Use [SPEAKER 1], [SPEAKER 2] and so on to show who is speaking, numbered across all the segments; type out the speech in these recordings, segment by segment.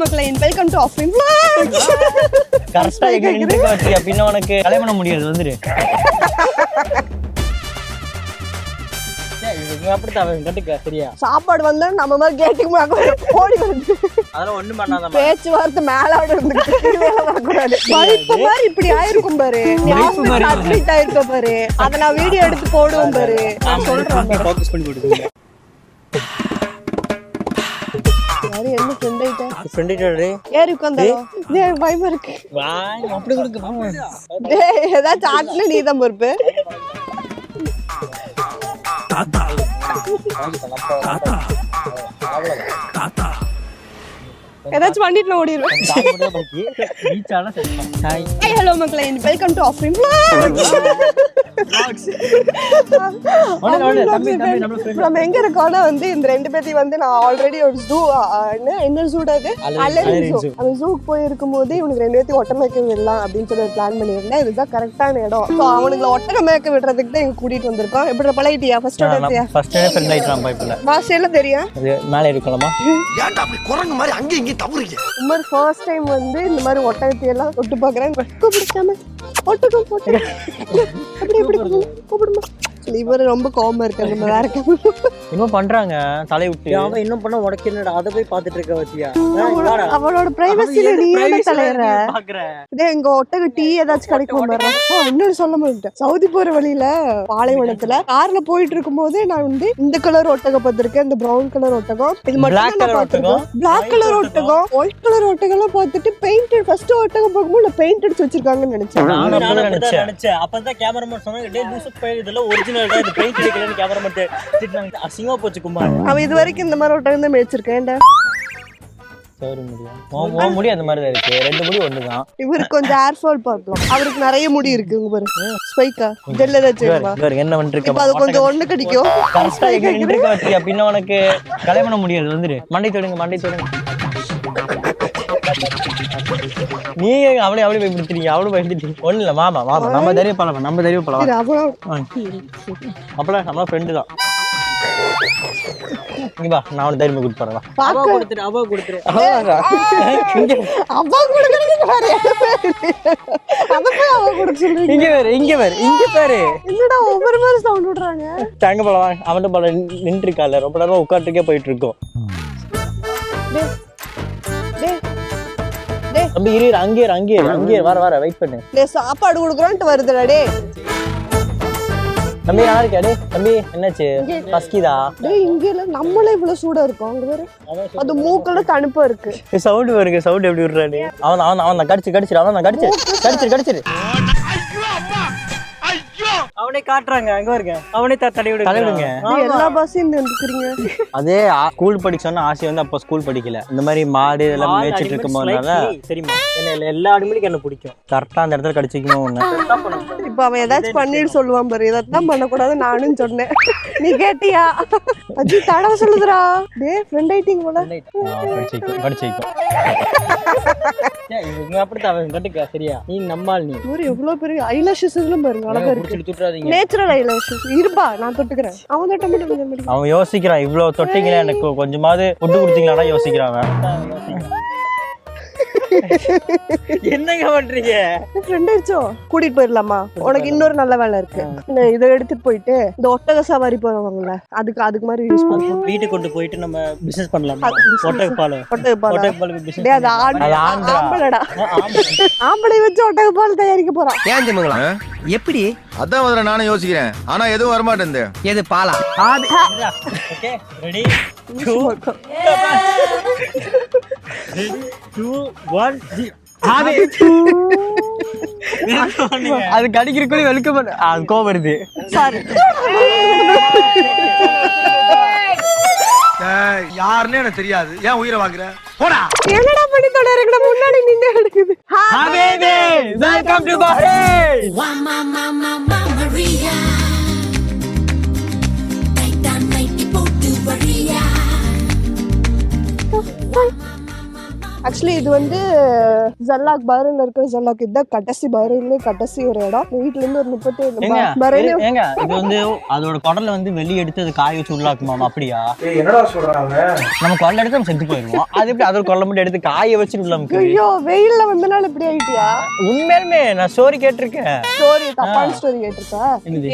[SPEAKER 1] மக்களே, welcome to ஆஃபிங்.
[SPEAKER 2] கரெக்டா எங்க நின்னுக்க வச்சியா பின்ன உனக்கு கல்யாணம் பண்ண முடியாது வந்துரு.
[SPEAKER 1] சாப்பாடு வந்தா நம்ம மாதிரி கேட்டுக்கு ஓடி வந்து
[SPEAKER 2] அதெல்லாம் ஒண்ணும் பண்ணாத
[SPEAKER 1] பேச்சுவார்த்தை மேலாட இருந்துக்கூடாது. பைப்பு மாதிரி இப்படி ஆயிருக்கும் பாரு, அட்மிட் ஆயிருக்கும் பாரு, அதை நான் வீடியோ எடுத்து போடுவேன் பாரு. நான் சொல்றேன்
[SPEAKER 2] ஃபோக்கஸ் பண்ணி போடுங்க.
[SPEAKER 1] யாரு என்ன ஃப்ரெண்ட் ஆயிட்டா?
[SPEAKER 2] ஃப்ரெண்ட் ஆயிட்டா?
[SPEAKER 1] ஏறி உட்கார்ந்தாலும் டேய் பயமா இருக்கு.
[SPEAKER 2] வாய் அப்படி கொடுக்க மாமா.
[SPEAKER 1] டேய் ஏதாச்சும் ஆட்ல நீ தான் பொறுப்பு. தாத்தா தாத்தா தாத்தா ஏதாச்சும் வண்டிட்டு ஓடிடுவேன். ஹலோ மக்களே, வெல்கம் டு ஆஃபிங். நம்ம எங்க இருக்கோம்னா வந்து இந்த ரெண்டு பேத்தையும் வந்து நான் ஆல்ரெடி ஒரு ஜூ என்ன ஜூடாது அந்த ஜூக்கு போயிருக்கும் போது இவனுக்கு ரெண்டு பேத்தையும் ஒட்டை மேய்க்க விடலாம் அப்படின்னு சொல்லி பிளான் பண்ணியிருந்தேன். இதுதான் கரெக்டான இடம். ஸோ அவனுங்களை ஒட்டை மேய்க்க விடுறதுக்கு தான் எங்க கூட்டிட்டு வந்திருக்கோம். எப்படி பழகிட்டியா? ஃபர்ஸ்ட் வாசையெல்லாம் தெரியும்
[SPEAKER 2] மேலே இருக்கலாமா?
[SPEAKER 1] குரங்கு மாதிரி அங்கே இங்கே தவறுங்க. இந்த மாதிரி ஃபர்ஸ்ட் டைம் வந்து இந்த மாதிரி ஒட்டகத்தை எல்லாம் தொட்டு பார்க்குறேன். கூப்பிடுச்சாம ஒட்டகம் போட்டு அப்படி எப்படி கூப்பிடுமா? இவரு ரொம்ப கோவமா இருக்கு. நம்ம வேற
[SPEAKER 2] இன்னும் பண்றாங்க தலை விட்டு. அவன் இன்னும் பண்ண உனக்கு என்னடா அதை போய் பாத்துட்டு இருக்க வச்சியா?
[SPEAKER 1] அவளோட பிரைவசில நீ என்ன தலையற பாக்குறேன். இதே எங்க ஒட்டக டீ ஏதாச்சும் கிடைக்கும் பாரு. இன்னொரு சொல்ல மாட்டேன். சவுதி போற வழியில பாலைவனத்துல கார்ல போயிட்டு இருக்கும் போது நான் வந்து இந்த கலர் ஒட்டகம் பார்த்திருக்கேன், இந்த பிரவுன் கலர் ஒட்டகம், இது மட்டும் நான் பார்த்திருக்கேன். பிளாக் கலர் ஒட்டகம், ஒயிட் கலர் ஒட்டகம் எல்லாம் பார்த்துட்டு பெயிண்டட் ஃபர்ஸ்ட் ஒட்டகம் பார்க்கும்போது பெயிண்ட் அடிச்சு வச்சிருக்காங்கன்னு நினைச்சேன்.
[SPEAKER 2] நான் நினைச்சேன். அப்பதான் கேமராமேன் சொன்னாங்க டேய் லூசு பையன் இதெல்லாம் ஒரிஜினல் இது பெயிண்ட் அடிக்கலன்னு கேமராமேன் திட்டுனாங்க. அசிங்கமா போச்சு குமார்.
[SPEAKER 1] அவன் இது வரைக்கும் இந்த மாதிரி ஒட்டகம் தான் மேய்ச்சிருக்கேன்டா.
[SPEAKER 2] சரி முடியும் முடி அந்த மாதிரி தான் இருக்கு. ரெண்டு முடி ஒண்ணுதான்.
[SPEAKER 1] இவருக்கு கொஞ்சம் ஹேர் ஃபால் ப்ராப்ளம். அவருக்கு நிறைய முடி இருக்கு. உங்க பாரு ஸ்பைக்கா ஜெல்ல ஏதாச்சும்
[SPEAKER 2] என்ன பண்ணிருக்க?
[SPEAKER 1] அது கொஞ்சம் ஒண்ணு கடிக்கும்.
[SPEAKER 2] கரெக்டா எங்க நின்னுக்க வச்சியா பின்ன உனக்கு கல்யாணம் பண்ண முடியாது வந்துரு. மண்டை தொடுங்க. நீங்க அவளே பயன்படுத்துறீங்க. அவளும் பயந்துட்டு ஒண்ணு இல்ல. மாமா நம்ம தைரியம் பழம் அப்பலாம் நம்ம ஃப்ரெண்டு தான். இங்க வா, நான் அவன தைரியம் கொடுத்து போறேன். அவ கொடுத்துரு இங்க பாரு.
[SPEAKER 1] என்னடா ஒவ்வொரு மாதிரி சவுண்ட் விடுறாங்க.
[SPEAKER 2] தங்க பழம் அவன்கிட்ட பழம் நின்று இருக்கால. ரொம்ப நேரமா உட்காந்துட்டே போயிட்டு இருக்கோம். தம்பி இரு, அங்கே வர வெயிட் பண்ணு.
[SPEAKER 1] டேய் சாப்பாடு குடுக்குறேன்ட்டு வருதுடா. டேய்
[SPEAKER 2] தம்பி யாரு கேடு? தம்பி என்னாச்சு? பஸ்கிதா?
[SPEAKER 1] டேய் இங்க இல்ல, நம்மளே இவ்வளவு சூடா இருக்கோம். அங்க பாரு, அது மூக்குல தணுப்பா இருக்கு.
[SPEAKER 2] சவுண்ட் வருங்க. சவுண்ட் எப்படி விடுறானே? அவன் கடிச்சிரு. அவனே காட்டுறாங்க. அங்க வருங்க. அவனே தடை விடுங்க.
[SPEAKER 1] எல்லா பாஸையும் நின்னுக்கிறீங்க.
[SPEAKER 2] அதே ஸ்கூல் படிக்க சொன்ன ஆசை வந்து அப்ப ஸ்கூல் படிக்கல. இந்த மாதிரி மாடு இதெல்லாம் மேய்ச்சிட்டு இருக்கும் போதுனால தெரியுமா எல்லா ஆடுமேலையும் என்ன பிடிக்கும். கரெக்டா அந்த இடத்துல கடிச்சிக்கணும் ஒண்ணு.
[SPEAKER 1] இப்ப அவன் ஏதாச்சும் பண்ணிட்டு சொல்லுவான் பாரு, இதான் பண்ணக்கூடாது நானும் சொன்னேன். நீ கேட்டியா? அஜி தடவ சொல்லுதுடா. டேய் ஃப்ரெண்ட் ஐட்டிங் போல
[SPEAKER 2] படிச்சிக்கும். இவங்க அப்படிதான் கட்டுக்க சரியா? நீ நம்மால் நீ
[SPEAKER 1] ஒரு எவ்வளவு பெரிய ஐலாஷஸ் எல்லாம் பாருங்க. அழகா இருக்கு. Natural eyelashes. இருப்பா நான் தொட்டுக்கிறேன். அவன் தொட்ட மட்டும்
[SPEAKER 2] அவன் யோசிக்கிறான். இவ்வளவு தொட்டிங்களே எனக்கு கொஞ்சமாவது ஃபுட்டு கொடுத்தீங்களாடா யோசிக்கிறாங்க. என்னங்க பண்றீங்க?
[SPEAKER 1] ஃப்ரெண்ட் ஆயிச்சோ கூட்டிட்டு போயிடலாமா? உனக்கு இன்னொரு நல்ல வேலை இருக்கு. இதை எடுத்துட்டு போயிட்டு இந்த ஒட்டக சவாரி போறவங்கல அதுக்கு மாதிரி யூஸ் பண்ணுவோம்.
[SPEAKER 2] வீட்டுக்கு கொண்டு போயிட்டு நம்ம பிசினஸ் பண்ணலாம். ஒட்டக பால்
[SPEAKER 1] பிசினஸ். அது ஆம்பளடா. ஆம்பளை வச்சு ஒட்டக பால் தயாரிக்க போறான்.
[SPEAKER 3] ஏன் தெரியுங்களா? எப்படி? அதான் முதல்ல நானும் யோசிக்கிறேன். ஆனா எதுவும் வரமாட்டேன். எது பாலா?
[SPEAKER 2] ஓகே ரெடி 2 1 அது கடிக்கிறக்குள்ள வெல்கம் பண்ண அது கோவம் வருது.
[SPEAKER 1] சாரி
[SPEAKER 3] யாருன்னு எனக்கு தெரியாது. ஏன் உயிரை வாங்குற? போடா.
[SPEAKER 1] என்னடா பண்ணி தொடர்றீங்க? முன்னாடி நின்னு எடுக்குது.
[SPEAKER 2] ஹாபிபி welcome to Bahrain.
[SPEAKER 4] Maria night down night போட்டு வரியா
[SPEAKER 1] ஆக்சுவலி இது வந்து ஜல்லாக் பஹ்ரைன்ல இருக்கிற ஜல்லாக் இதுதான் கடைசி பஹ்ரைன்ல கடைசி ஒரு இடம். வீட்டுல இருந்து ஒரு 37 பஹ்ரைன்.
[SPEAKER 2] ஏங்க இது வந்து அதோட குடலை வந்து வெளியே எடுத்து அது காய வச்சு உள்ளாக்குமாமா? அப்படியா?
[SPEAKER 4] என்னடா சொல்றாங்க?
[SPEAKER 2] நம்ம குடலை எடுத்து நம்ம செத்து போயிருவோம். அது எப்படி அதோட குடலை மட்டும் எடுத்து காய வச்சு உள்ளாமுக்கு?
[SPEAKER 1] ஐயோ வெயில்ல வந்தனால இப்படி ஆயிட்டியா?
[SPEAKER 2] உண்மையிலுமே நான் ஸ்டோரி கேட்டிருக்கேன்.
[SPEAKER 1] ஸ்டோரி தப்பான ஸ்டோரி கேட்டிருக்கா?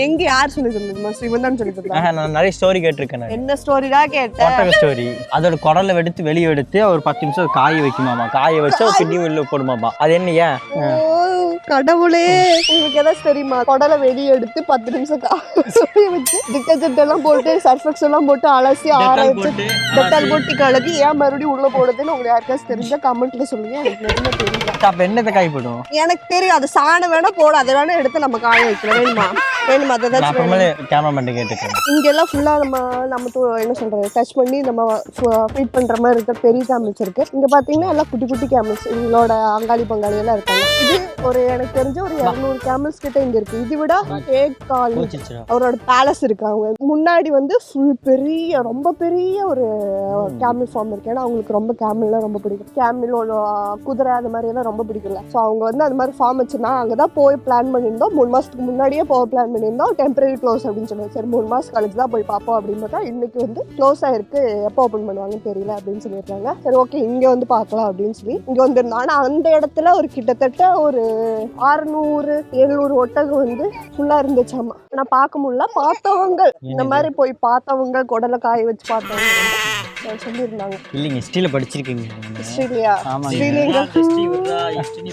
[SPEAKER 1] எங்க யார் சொல்லி தந்தது? இவன் தான் சொல்லி தந்தா.
[SPEAKER 2] நான் நிறைய ஸ்டோரி கேட்டிருக்கேன்.
[SPEAKER 1] என்ன ஸ்டோரிடா கேட்ட?
[SPEAKER 2] ஒட்டக ஸ்டோரி. அதோட குடலை எடுத்து வெளியே எடுத்து ஒரு 10 நிமிஷம் காய வைக்குமாமா. காய வச்சு ஒரு கிண்ணி வெளில போடுமாமா. அது என்ன ஏன்?
[SPEAKER 1] ஓ கடவுளே, உங்களுக்கு ஏதாச்சும் தெரியுமா? குடலை வெளியே எடுத்து 10 நிமிஷம் காய வச்சு டிட்டர்ஜென்ட் எல்லாம் போட்டு சர்ஃபெக்ஸ் எல்லாம் போட்டு அலசி ஆற வச்சு டெட்டால் போட்டு கலக்கி ஏன் மறுபடியும் உள்ள போடுதுன்னு உங்களுக்கு யாருக்காச்சும் தெரிஞ்சா கமெண்ட்ல சொல்லுங்க. எனக்கு என்ன தெரியல.
[SPEAKER 2] அப்ப என்னத்தை காயப்படும்?
[SPEAKER 1] எனக்கு தெரியும். அது சாணம் வேணா போட, அதை வேணா எடுத்து நம்ம காய வைக்கலாம். வேணுமா? வேணுமா? அதை
[SPEAKER 2] கேமராமேன் கேட்டுக்கேன்.
[SPEAKER 1] இங்க எல்லாம் ஃபுல்லா நம்ம என்ன சொல்றது டச் பண்ணி நம்ம ஃபீட் பண்ற மாதிரி இருக்க பெரிய கேமல்ஸ் இருக்கு. இங்க பாத்தீங்கன்னா எல்லாம் குட்டி குட்டி கேமல்ஸ், இவங்களோட அங்காளி பங்காளி எல்லாம் இருக்காங்க. இது ஒரு எனக்கு தெரிஞ்ச ஒரு 200 கேமல்ஸ் கிட்ட இங்க இருக்கு. இது விட அவரோட பேலஸ் இருக்கு. அவங்க முன்னாடி வந்து ஃபுல் பெரிய ரொம்ப பெரிய ஒரு கேமல் ஃபார்ம் இருக்கு. ஏன்னா அவங்களுக்கு ரொம்ப கேமல்லாம் ரொம்ப பிடிக்கும். கேமலோட குதிரை அந்த மாதிரி எல்லாம் ரொம்ப பிடிக்கல. ஸோ அவங்க வந்து அது மாதிரி ஃபார்ம் வச்சுன்னா அங்கதான் போய் பிளான் பண்ணியிருந்தோம். 3 மாசத்துக்கு முன்னாடியே போக பிளான் பண்ணியிருந்தோம். டெம்பரரி க்ளோஸ் அப்படின்னு சொல்லி சரி 3 மாசம் கழிச்சு தான் போய் பார்ப்போம் அப்படின்னு பார்த்தா இன்னைக்கு வந்து க்ளோஸ் ஆயிருக்கு. எப்போ ஓப்பன் பண்ணுவாங்கன்னு தெரியல அப்படின்னு சொல்லியிருக்காங்க. சரி ஓகே இங்க வந்து பார்க்கலாம் அப்படின்னு சொல்லி இங்க வந்துருந்தோம். ஆனா அந்த இடத்துல ஒரு கிட்டத்தட்ட ஒரு 600-700 ஒட்டகம் வந்து ஃபுல்லா இருந்துச்சாமா. நான் பார்க்க முடியல. பார்த்தவங்க இந்த மாதிரி போய் பார்த்தவங்க குடலை காய வச்சு பார்த்தவங்க சொல்லியிருந்தாங்க.
[SPEAKER 2] இல்லைங்க ஹிஸ்டரியில படிச்சிருக்கீங்க.
[SPEAKER 1] ஹிஸ்டரியா?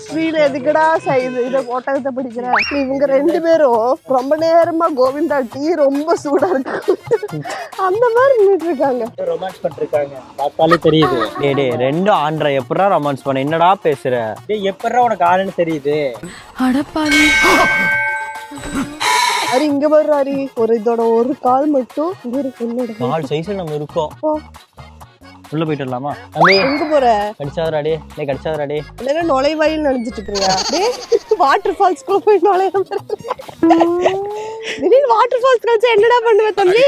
[SPEAKER 1] ஸ்ரீல எதுக்குடா இதை ஒட்டகத்தை படிக்கிறேன்? இவங்க 2 பேரும் ரொம்ப நேரமா கோவிந்தா டீ ரொம்ப சூடா இருக்கு அந்த மாதிரி நின்றுட்டு இருக்காங்க.
[SPEAKER 2] ரொமான்ஸ் பண்ணிருக்காங்க. பார்த்தாலே தெரியுது. டேய் ரெண்டும் ஆண்ட்ரா எப்படா ரொமான்ஸ் பண்ண? என்னடா பேசுற? டேய் எப்படா உனக்கு ஆளுன்னு தெரியுது?
[SPEAKER 1] அடப்பாவி. அரி இங்க பாரு அரி, ஒரு இதோட ஒரு கால் மட்டும் இங்க இருக்கு. என்னோட
[SPEAKER 2] கால் சைஸ்ல நம்ம இருக்கோம். உள்ள போயிட்டு வரலாமா?
[SPEAKER 1] எங்க போற?
[SPEAKER 2] கடிச்சாதராடே. டேய் கடிச்சாதராடே.
[SPEAKER 1] இல்ல நுழைவாயில் நினைச்சிட்டு இருக்கியா? டேய் வாட்டர் ஃபால்ஸ்க்குள்ள போய் நுழைய திடீர்னு வாட்டர் ஃபால்ஸ் கழிச்சா என்னடா பண்ணுவ தம்பி?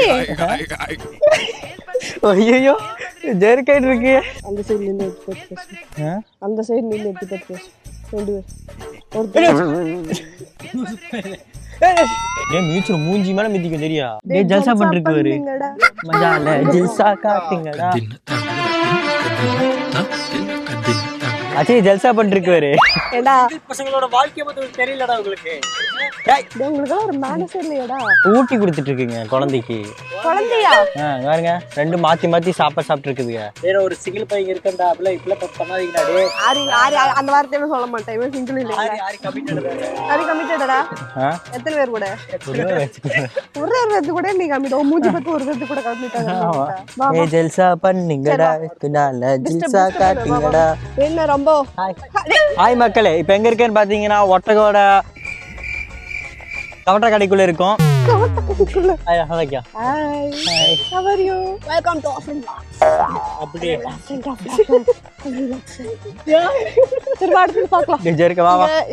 [SPEAKER 2] ஐயோ ஜெர்கைட் இருக்கு.
[SPEAKER 1] அந்த சைடு நின்னு எடுத்து பேசு. அந்த சைடு நின்னு எடுத்து பேசு. 2 பேர்.
[SPEAKER 2] ஏன் மியூச்சுல மூஞ்சி மேல மிதிக்க தெரியா? டேய் ஜல்சா பண்றீங்க பாரு. மஜால ஜல்சா காட்டுங்கடா. அச்சே ஜல்சா பண்றீங்க பாரு.
[SPEAKER 1] ஏடா
[SPEAKER 2] பசங்களோட வாழ்க்கை பத்தி தெரியலடா உங்களுக்கு. டேய்
[SPEAKER 1] உங்களுக்கு ஒரு மேனஸ் இல்லையடா?
[SPEAKER 2] ஊட்டி கொடுத்துட்டு இருக்கீங்க குழந்தைக்கு.
[SPEAKER 1] குழந்தையா?
[SPEAKER 2] பாருங்க 2 மாத்தி சாப்பிட்டு இருக்குதுங்க. வேற ஒரு சிங்கிள் பையன் இருக்கண்டா. அப்படியே இப்பல பண்ணாதீங்கடா டேய்.
[SPEAKER 1] ஆரி அந்த வார்த்தையை சொல்ல மாட்டேன். இவன் சிங்கிள் இல்ல.
[SPEAKER 2] ஆரி கமிட்டடா.
[SPEAKER 1] ஆரி கமிட்டடா. எத்தனை பேர் கூட? ஒரு பேர் கூட நீ கமிட். மூஞ்சி பத்தி ஒரு பேர் கூட கமிட்டாங்க.
[SPEAKER 2] ஏ ஜல்சா பண்ணீங்கடா. பின்னால ஜல்சா காட்டுங்கடா.
[SPEAKER 1] என்ன ரொம்ப
[SPEAKER 2] ஹாய் மக்களே, இப்போ எங்க இருக்கேன்னு பாத்தீங்கன்னா ஒட்டகோட கவட்டா கடைக்குள்ள இருக்கும்.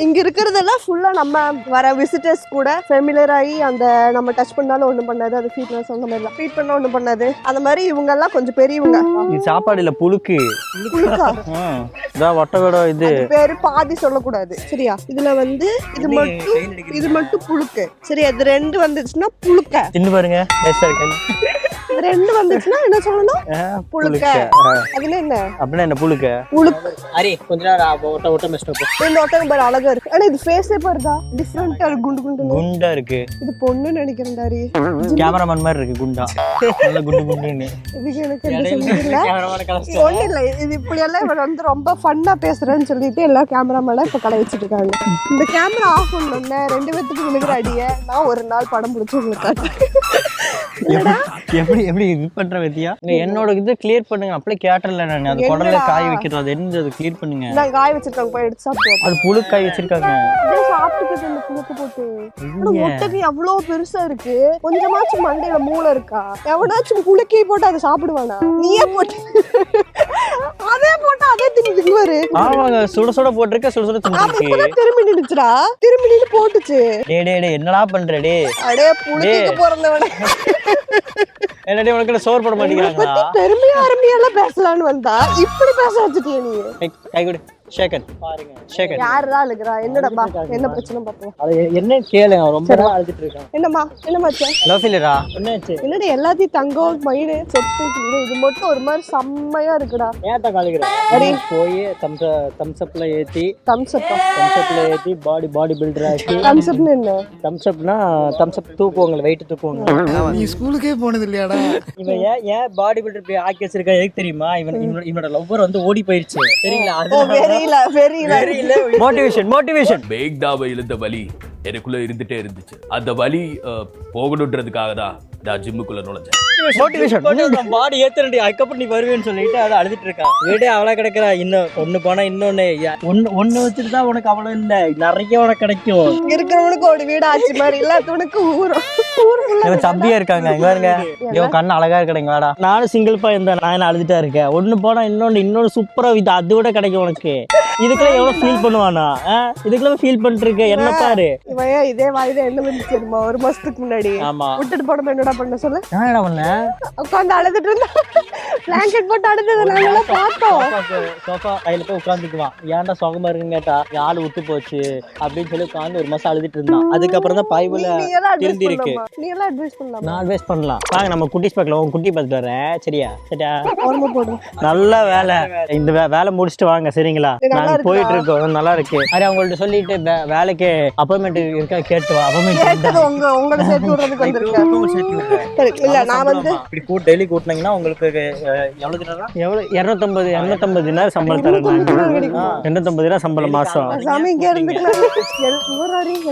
[SPEAKER 1] இங்க இருக்கிறதெல்லாம் ஃபுல்லா நம்ம வர விசிட்டர்ஸ் கூட ஃபெமிலியர் ஆகி அந்த நம்ம டச் பண்ணாலும் ஒண்ணும் பண்ணாது. அது ஃபீட்னஸ் அந்த மாதிரி ஃபீட் பண்ண ஒண்ணும் பண்ணாது. அந்த மாதிரி இவங்க எல்லாம் கொஞ்சம் பெரியவங்க.
[SPEAKER 2] இது சாப்பாடு இல்ல புழுக்கு. ஒட்டகோட இது
[SPEAKER 1] பேரு பாதி சொல்லக்கூடாது சரியா? இதுல வந்து இது மட்டும் புழுக்கு சரி. அது 2 வந்துச்சுன்னா புழுக்க.
[SPEAKER 2] தின்னு பாருங்க.
[SPEAKER 1] 2 வந்துச்சுன்னா என்ன சொல்லணும்? புழுக்க. அதுல என்ன
[SPEAKER 2] அப்படின்னா என்ன? புழுக்க.
[SPEAKER 1] புழுக்கு.
[SPEAKER 2] அரே கொஞ்ச நேரம் ஒட்ட மெஸ்ட் போ.
[SPEAKER 1] இந்த ஒட்டகம் பாரு அழகா இருக்கு. ஆனா இது ஃபேஸே பாருடா டிஃபரண்டா இருக்கு. குண்டா
[SPEAKER 2] இருக்கு.
[SPEAKER 1] இது பொண்ணு நினைக்கிறேன்டா.
[SPEAKER 2] கேமராமேன் மாதிரி இருக்கு குண்டா. நல்ல குண்டுன்னு.
[SPEAKER 1] இதுக்கு எனக்கு என்ன சொல்றீங்களா? ஒண்ணு இல்ல. இது இப்படி எல்லாம் இவன் வந்து ரொம்ப ஃபன்னா பேசுறேன்னு சொல்லிட்டு எல்லா கேமராமேனா இப்ப கடை வச்சிட்டு இருக்காங்க. இந்த கேமரா ஆஃப் பண்ணோம்னா 2 பேத்துக்கு விழுகிற அடிய நான் ஒரு நாள் படம் பிடிச்சி உங்களுக்கு
[SPEAKER 2] எப்படி இது பண்ற வெத்தியா? என்னோட இது கிளியர் பண்ணுங்க. அப்படியே கேட்டல நான் அது குடல்ல காய வைக்கிறது. அது என்ன அது கிளியர் பண்ணுங்க.
[SPEAKER 1] நான் காய வச்சிருக்காங்க போய் எடுத்து சாப்பிடுவோம்.
[SPEAKER 2] அது புழு காய வச்சிருக்காங்க.
[SPEAKER 1] இதே சாப்பிட்டுக்கிட்டு இந்த புழுக்கு போட்டு. முட்டைக்கு அவ்வளவு பெருசா இருக்கு. கொஞ்சமாச்சும் மண்டையில மூளை இருக்கா? எவனாச்சும் புழுக்கி போட்டு அதை சாப்பிடுவானா? நீயே போட்டு அதே போட்டு அதே திங்குவாரு.
[SPEAKER 2] ஆமாங்க சுட சுட போட்டுருக்க. சுட சுட திங்குது.
[SPEAKER 1] திரும்பி நின்னுச்சுடா. திரும்பி நின்னு போட்டுச்சு.
[SPEAKER 2] டேய் என்னடா பண்ற டே?
[SPEAKER 1] அடே புழுக்கிக்கு பிறந்தவனே.
[SPEAKER 2] என்னடி உனக்கு சோறு போட மாட்டேங்கிறாங்களா?
[SPEAKER 1] பெருமையா அருமையெல்லாம் பேசலான்னு வந்தா இப்படி பேச வச்சுட்டிய நீ.
[SPEAKER 2] கை கொடு. ஷேக்கன் பாருங்க. ஷேக்கன்
[SPEAKER 1] யாருடா அழுகுறா? என்னடா என்ன பிரச்சனை பாப்போம்.
[SPEAKER 2] அது என்ன கேளு, ரொம்ப நேரம் அழுதுட்டு இருக்கான்.
[SPEAKER 1] என்னமாச்சு?
[SPEAKER 2] லவ் ஃபீலரா? என்னாச்சு?
[SPEAKER 1] என்னடி எல்லாத்தையும் தங்கம் மயிறு சொத்து இது மட்டும் ஒரு மாதிரி செம்மையா இருக்குடா.
[SPEAKER 2] ஏன்டா காலிக்கிறேன்? போய் தம்ஸ் அப்ல ஏத்தி பாடி பில்டர் ஆக்கி.
[SPEAKER 1] தம்ஸ் அப்னு என்ன?
[SPEAKER 2] தம்ஸ் அப்னா தம்ஸ் அப் தூக்குவாங்க, வெயிட் தூக்குவாங்க.
[SPEAKER 3] நீ ஸ்கூலுக்கே போனது இல்லையாடா?
[SPEAKER 2] இவன் ஏன் பாடி பில்டர் போய் ஆக்கி வச்சிருக்கா எதுக்கு தெரியுமா? இவனோட லவ்வர் வந்து ஓடி போயிருச்சு சரிங்களா? மோட்டிவேஷன்.
[SPEAKER 4] மேக்டாவை இழுத்த வலி எனக்குள்ள இருந்துட்டே இருந்துச்சு. அந்த வலி போகணுன்றதுக்காக தான் நான் ஜிம்முக்குள்ள நுழைஞ்சேன்.
[SPEAKER 2] மோட்டிவேஷன் பாடி ஏத்துறடி, அதுக்கப்புறம் நீ வருவேன்னு சொல்லிட்டு அதை அழுதுட்டு இருக்கான். வீடே அவளா கிடைக்கிறா. இன்னும் ஒண்ணு போனா இன்னொன்னு ஒண்ணு வச்சுட்டு தான் உனக்கு அவ்வளவு இல்ல, நிறைய உனக்கு கிடைக்கும்.
[SPEAKER 1] இருக்கிறவனுக்கு ஒரு வீடு ஆச்சு மாதிரி எல்லாத்துக்கு ஊரும்
[SPEAKER 2] சப்பியா இருக்காங்க. இங்க பாருங்க, இவன் கண்ணு அழகா இருக்கடைங்க. வாடா, நானும் சிங்கிள் பா இருந்தேன். நான் என்ன அழுதுட்டா இருக்கேன். ஒண்ணு போனா இன்னொன்னு சூப்பரா இது அது விட கிடைக்கும் உனக்கு. இதுக்கெல்லாம் எவ்வளவு ஃபீல் பண்ணுவானா? இதுக்கெல்லாம் ஃபீல் பண்ணிட்டு இருக்க என்ன பாரு.
[SPEAKER 1] இதே வாயில என்ன வந்துச்சு தெரியுமா? ஒரு மாசத்துக்கு முன்னாடி விட்டுட்டு போனோம். என்னடா பண்ண சொல்லு?
[SPEAKER 2] என்ன பண்ண?
[SPEAKER 1] உட்காந்து அழுதுட்டு இருந்தா பிளாங்கெட் போட்டு அழுதுது. நாங்க பார்த்தோம்.
[SPEAKER 2] சோஃபா கையில போய் உட்காந்துக்குவான். ஏன்டா சுகமா இருக்குன்னு கேட்டா ஆள் விட்டு போச்சு அப்படின்னு சொல்லி உட்காந்து ஒரு மாசம் அழுதுட்டு இருந்தான். அதுக்கப்புறம் தான் பைபிள் திருந்தி இருக்கு.
[SPEAKER 1] நீ எல்லாம் அட்வைஸ் பண்ணலாம்.
[SPEAKER 2] நான் அட்வைஸ் பண்ணலாம். வாங்க நம்ம குட்டி ஸ்பெக்ல உன் குட்டி பார்த்துட்டு வரேன். சரியா?
[SPEAKER 1] போடுறோம்.
[SPEAKER 2] நல்ல வேலை. இந்த வேலை முடிச்சுட்டு வாங்க சரிங்களா? நாங்க போயிட்டு இருக்கோம். நல்லா இருக்கு. அரே அவங்கள்ட்ட சொல்லிட்டு வேலைக்கு அப்பாயின்மெண்ட் இருக்கா கேட்டு வா. அப்பாயின்மெண்ட்
[SPEAKER 1] உங்களை சேர்த்து விடுறதுக்கு வந்திருக்கேன். இல்ல நான் வந்து
[SPEAKER 2] இப்படி டெய்லி கூட்டினீங்கன்னா உங்களுக்கு எவ்வளவு தரலாம்? எவ்வளவு? 250 தினார் சம்பளம் தரேன். 250 தினார் சம்பளம் மாசம்.
[SPEAKER 1] சாமி இங்க இருந்துக்கலாம்.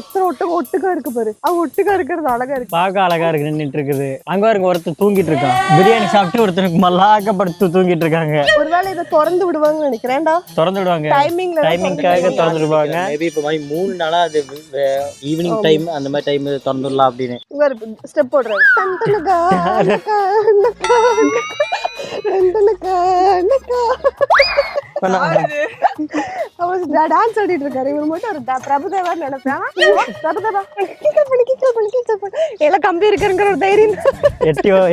[SPEAKER 1] எத்தனை ஒட்டுக்கா இருக்கு பாரு. ஒட்டுக்கா இருக்கிறது அழகா இருக்கு.
[SPEAKER 2] பார்க்க அழகா இருக்கு. நின்றுட்டு இருக்குது. அங்க பாருங்க ஒருத்தர் தூங்கிட்டு இருக்கான். பிரியாணி சாப்பிட்டு ஒருத்தருக்கு மல்லாக்கப்படுத்து தூங்கிட்டு இருக்காங்க.
[SPEAKER 1] ஒருவேளை இதை திறந்து விடுவாங்கன்னு நினைக்கிறேன்டா.
[SPEAKER 2] திறந்து விடுவாங்க. டைமிங்காக திறந்து விடுவாங்க. மேபி இப்ப மாதிரி 3 நாளா அது ஈவினிங் டைம் அந்த மாதிரி டைம் திறந்து விடலாம் அப்படின்னு
[SPEAKER 1] ஸ்டெப் போடுறேன். டான்ஸ் ஆடிட்டு இருக்காரு. இவர் மட்டும் ஒரு பிரபுதேவா நினைப்பேன். பிரபுதேவா எல்லாம் கம்பி இருக்குங்கிற ஒரு தைரியம்.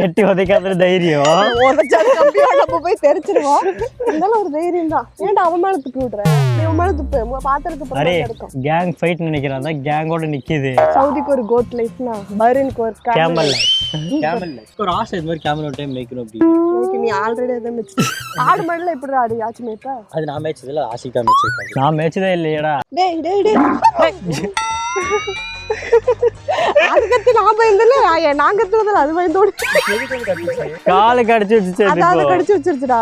[SPEAKER 2] எட்டி உதைக்காத தைரியம்.
[SPEAKER 1] நம்ம போய் தெரிச்சிருவோம். இருந்தாலும் ஒரு தைரியம் தான். ஏன்டா அவமானத்துக்கு விடுறேன்? நீ அவமானத்துக்கு பாத்திரத்துக்கு
[SPEAKER 2] கேங் ஃபைட் நினைக்கிறான். கேங்கோட நிக்குது.
[SPEAKER 1] சவுதிக்கு ஒரு கோட் லைஃப்னா பஹ்ரைனுக்கு ஒரு கேமல்.
[SPEAKER 2] ஒரு ஆசை இது மாதிரி கேமல் ஒரு டைம் மேய்க்கணும் அப்படி.
[SPEAKER 1] நீ ஆல்ரெடி அதை மேய்ச்சு ஆடு மாடுல எப்படி ஆடு ஆச்சு மேய்ப்பா?
[SPEAKER 2] அது நான் மேய்ச்சதில்ல, ஆசிக்கா மேய்ச்சிருக்கேன். நான் மேய்ச்சதே இல்லையடா.
[SPEAKER 1] அதுக்கடுத்து நான் பயந்தல, நான் கத்துறதுல அது பயந்தோடு
[SPEAKER 2] காலை கடிச்சு வச்சுச்சு.
[SPEAKER 1] அதை கடிச்சு வச்சிருச்சுடா.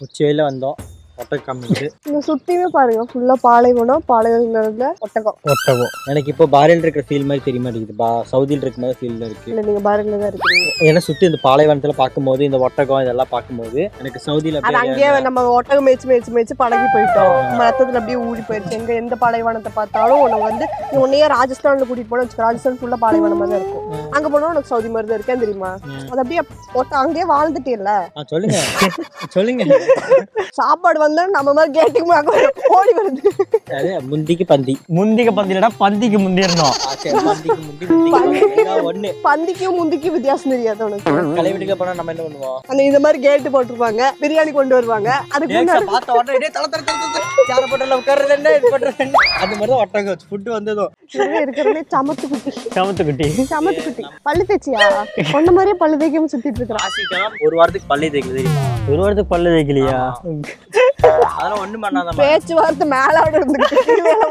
[SPEAKER 2] உச்சியில வந்தோம்.
[SPEAKER 1] சுத்தியுமே பாருங்க ஃபுல்லா பாலைவனம். பாலைவனத்துல ஒட்டகம்.
[SPEAKER 2] எனக்கு இப்போ பாரில் இருக்கிற ஃபீல் மாதிரி தெரிய மாட்டேங்குது. சவுதியில் இருக்கிற மாதிரி ஃபீல் இருக்கு.
[SPEAKER 1] இல்ல நீங்க பாரில தான் இருக்கீங்க.
[SPEAKER 2] ஏன்னா சுத்தி இந்த பாலைவனத்துல பார்க்கும்போது இந்த ஒட்டகம் இதெல்லாம் பார்க்கும்போது எனக்கு சவுதியில
[SPEAKER 1] அங்கேயே நம்ம ஒட்டகம் மேய்ச்சி பழகி போயிட்டோம். ரத்தத்துல அப்படியே ஊறி போயிடுச்சு. எங்க எந்த பாலைவனத்தை பார்த்தாலும் உனக்கு வந்து உன்னையே ராஜஸ்தான்ல கூட்டிட்டு போன வச்சுக்க. ராஜஸ்தான் ஃபுல்லா பாலைவனமா தான் இருக்கும். அங்க போனா உனக்கு சவுதி மாதிரி தான் இருக்கேன் தெரியுமா? அது அப்படியே அங்கேயே வாழ்ந்துட்டே இல்ல.
[SPEAKER 2] சொல்லுங்க.
[SPEAKER 1] சாப்பாடு வந்தா நம்ம மாதிரி கேட்டுக்கு ஓடி வருது.
[SPEAKER 2] முந்திக்கு பந்திலடா பந்திக்கு முந்திரணும்.
[SPEAKER 1] பந்திக்கும் முந்திக்கும் வித்தியாசம் தெரியாது உனக்கு.
[SPEAKER 2] கலை வீட்டுக்கு போனா நம்ம என்ன பண்ணுவோம்?
[SPEAKER 1] அந்த இந்த மாதிரி கேட்டு போட்டுருப்பாங்க. பிரியாணி கொண்டு வருவாங்க. அதுக்கு இருக்கிறதே சமத்து குட்டி. பல்லு தேய்ச்சியா? ஒன்ன மாதிரியே பல்லு தேய்க்காம சுத்திட்டு இருக்கான்.
[SPEAKER 2] ஒரு வாரத்துக்கு பல்லு தேய்க்கல. ஒரு வாரத்துக்கு பல்லு தேய்க்கலையா? அதெல்லாம் ஒண்ணும் பண்ணாத.
[SPEAKER 1] பேச்சுவார்த்தை மேலோட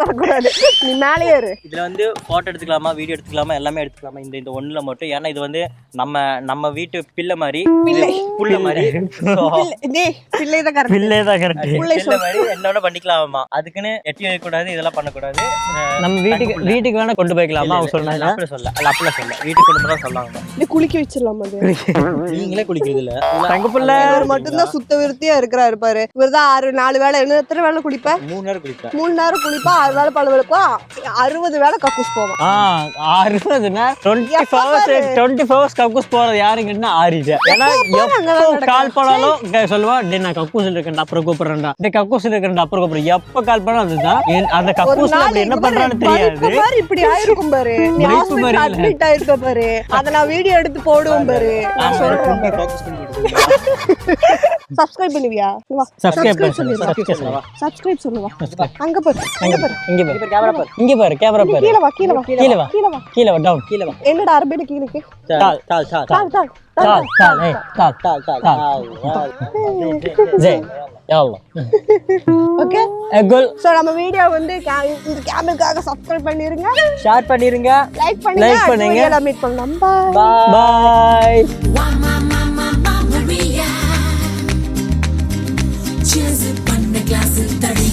[SPEAKER 1] வரக்கூடாது. நீ மேலே ஏறு.
[SPEAKER 2] இதுல வந்து போட்டோ எடுத்துக்கலாமா, வீடியோ எடுத்துக்கலாமா, எல்லாமே எடுத்துக்கலாமா இந்த ஒண்ணுல மட்டும். ஏன்னா இது வந்து நம்ம வீட்டு பிள்ளை மாதிரி, புள்ள மாதிரி. பிள்ளைதான் கரெக்ட். என்னோட பண்ணிக்கலாமா? அதுக்குன்னு எட்டி வைக்கக்கூடாது, இதெல்லாம் பண்ணக்கூடாது. நம்ம வீட்டுக்கு வேணா கொண்டு போய்க்கலாமா? அவங்க சொன்னாங்க. அப்படி சொல்ல வீட்டுக்கு கொண்டு போய் சொல்லாங்க.
[SPEAKER 1] நீ குளிக்க வச்சிடலாமா?
[SPEAKER 2] நீங்களே குளிக்கிறது இல்ல. தங்க பிள்ளை
[SPEAKER 1] மட்டும்தான் சுத்த விருத்தியா இருக்கிறாரு பாரு. இவர்தான் 4 4 வேளை இன்னும் எத்தனை வேளை குளிப்ப?
[SPEAKER 2] 3 நேரம் குளிப்பேன்.
[SPEAKER 1] 3 நேரம் குளிப்பா, 6 வேளை பல்லு விளக்குவா, 60 வேளை கக்கூஸ் போவோம்.
[SPEAKER 2] 60னா 24 hours கக்கூஸ் போறது யாருங்கன்னா ஆரிஜா. ஏன்னா எப்போ கால் பண்ணாலும் சொல்லுவான், டே நான் கக்கூஸ் இருக்கேன் அப்புறம் கூப்பிடுறேன்டா, டே கக்கூஸ் இருக்கேன் அப்புறம் கூப்பிடுறேன். எப்ப கால் பண்ணாலும் அதுதான். அந்த கக்கூஸ்ல அப்படி என்ன பண்றான்னு தெரியாது.
[SPEAKER 1] இப்படி ஆயிருக்கும் பாரு, நீ ஹாஸ்பிடல் அட்மிட் ஆயிருக்க பாரு, அத நான் வீடியோ எடுத்து போடுவேன் பாரு. நான் சொல்றேன் சப்ஸ்கிரைப் பண்ணுவியா? வா
[SPEAKER 2] சப்ஸ்கிரைப்
[SPEAKER 1] சப்ஸ்கிரைப் சொல்லுவா. அங்க பாரு, அங்க பாரு,
[SPEAKER 2] இங்க பாரு கேமரா பாரு, இங்க பாரு கேமரா பாரு.
[SPEAKER 1] கீழ வா, கீழ வா,
[SPEAKER 2] கீழ வா,
[SPEAKER 1] கீழ வா,
[SPEAKER 2] கீழ வா, டவுன் கீழ வா.
[SPEAKER 1] என்னடா அரபில கீழக்கு?
[SPEAKER 2] தால் தால் தால்
[SPEAKER 1] தால் தால்
[SPEAKER 2] தால் தால் ஏய் தால் தால் தால் ஜே யா அல்லாஹ்.
[SPEAKER 1] ஓகே
[SPEAKER 2] எகுல்
[SPEAKER 1] சோ நம்ம வீடியோ வந்து இந்த கேமராக்காக சப்ஸ்கிரைப் பண்ணிருங்க,
[SPEAKER 2] ஷேர் பண்ணிருங்க,
[SPEAKER 1] லைக் பண்ணுங்க,
[SPEAKER 2] லைக் பண்ணுங்க.
[SPEAKER 1] எல்லாம் மீட் பண்ணலாம்.
[SPEAKER 2] பாய்.
[SPEAKER 5] Cheers, பண்ண கிளாஸ் தடி